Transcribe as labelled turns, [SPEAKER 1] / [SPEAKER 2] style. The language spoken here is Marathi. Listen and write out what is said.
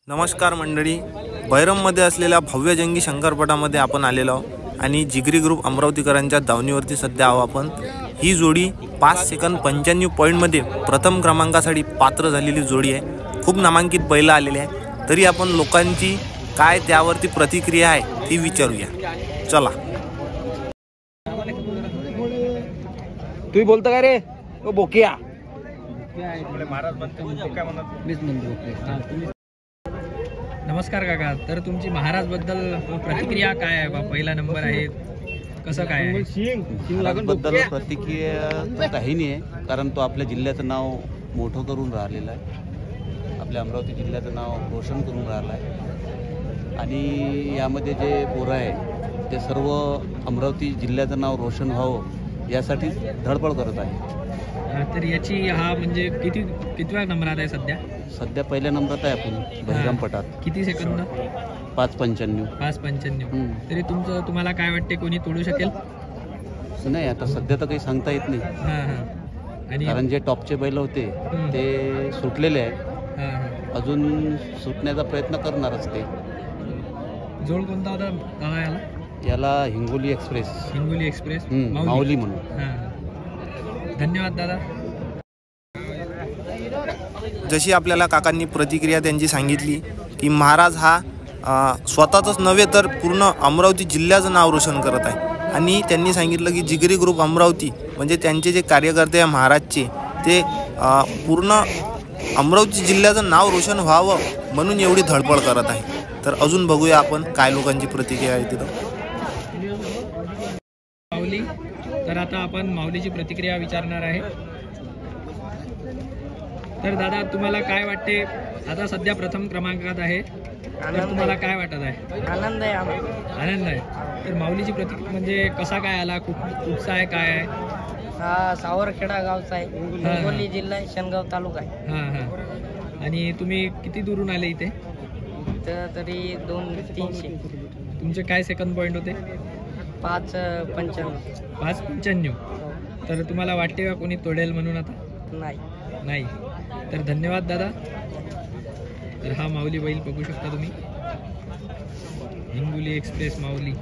[SPEAKER 1] नमस्कार मंडळी, बैरममध्ये असलेल्या भव्य जंगी शंकरपटामध्ये आपण आलेलो आहोत आणि जिगरी ग्रुप अमरावतीकरांच्या दावणीवरती सध्या आहोत आपण। ही जोडी 5 सेकंद 95 पॉईंटमध्ये प्रथम क्रमांकासाठी पात्र झालेली जोडी आहे। खूप नामांकित बैल आलेले आहे, तरी आपण लोकांची काय त्यावरती प्रतिक्रिया आहे ती विचारूया। चला।
[SPEAKER 2] तू बोलतो का रे ओ बोकिया?
[SPEAKER 3] महाराज म्हणते काय म्हणत
[SPEAKER 2] मीच म्हणतो।
[SPEAKER 4] नमस्कार काका, तर तुमची महाराज बद्दल प्रतिक्रिया काय आहे? बा पहिला नंबर आहे, कसं काय आहे?
[SPEAKER 5] बद्दल प्रतिक्रिया तर काही नाही आहे, कारण तो आपल्या जिल्ह्याचं नाव मोठं करून राहिलेलं आहे, आपल्या अमरावती जिल्ह्याचं नाव रोशन करून राहिलं आहे। आणि यामध्ये जे पोरं आहे ते सर्व अमरावती जिल्ह्याचं नाव रोशन व्हावं यासाठी धडपड करत आहे।
[SPEAKER 4] तर याची हा म्हणजे कितव्या नंबरात आहे सध्या?
[SPEAKER 5] सध्या पहिल्या नंबरात आहे आपण बहिरमपटात।
[SPEAKER 4] किती सेकंद?
[SPEAKER 5] 5:95।
[SPEAKER 4] 5:95। तरी तुम्हाला काय वाटते, कोणी तोडू शकेल?
[SPEAKER 5] नाही, आता सध्या तर काही सांगता येत नाही।
[SPEAKER 4] आणि
[SPEAKER 5] कारण जे टॉपचे बैल होते ते सुटलेले आहे, अजून सुटण्याचा प्रयत्न करणारच ते।
[SPEAKER 4] जोड कोणता होता दादा याला?
[SPEAKER 5] याला हिंगोली एक्सप्रेस।
[SPEAKER 4] हिंगोली एक्सप्रेस
[SPEAKER 5] माऊली म्हणून।
[SPEAKER 4] धन्यवाद दादा।
[SPEAKER 1] जशी आपल्याला काकांनी प्रतिक्रिया त्यांची सांगितली की महाराज हा स्वतःच नव्हे तर पूर्ण अमरावती जिल्ह्याचं नाव रोशन करत आहे। आणि त्यांनी सांगितलं की जिगरी ग्रुप अमरावती म्हणजे त्यांचे जे कार्यकर्ते आहे महाराजचे ते पूर्ण अमरावती जिल्ह्याचं नाव रोशन व्हावं म्हणून एवढी धडपड करत आहे। तर अजून बघूया आपण काय लोकांची प्रतिक्रिया आहे तिथं।
[SPEAKER 4] माऊली, तर आता आपण माऊलीची प्रतिक्रिया विचारणार आहे। तर दादा, तुम्हाला काय वाटते? आता सध्या प्रथम क्रमांकात आहे, तर तुम्हाला काय वाटत आहे?
[SPEAKER 6] आनंद आहे,
[SPEAKER 4] आनंद आहे। तर माऊलीची प्रतिक्रिया म्हणजे कसा काय आला, कुठचा आहे, काय आहे?
[SPEAKER 6] हा सावरखेडा गावचा आहे, हिंगोली जिल्हा आहे, शनगाव तालुका आहे।
[SPEAKER 4] आणि तुम्ही किती दूरून आले इथे?
[SPEAKER 6] तर तरी 200-300।
[SPEAKER 4] तुमचे काय सेकंड पॉईंट होते?
[SPEAKER 6] 5:95।
[SPEAKER 4] 5:95। तर तुम्हाला वाटते का कोणी तोडेल म्हणून? आता नाही। तर धन्यवाद दादा। तर हा माऊली बैल बघू शकता तुम्ही, हिंगोली एक्सप्रेस माऊली।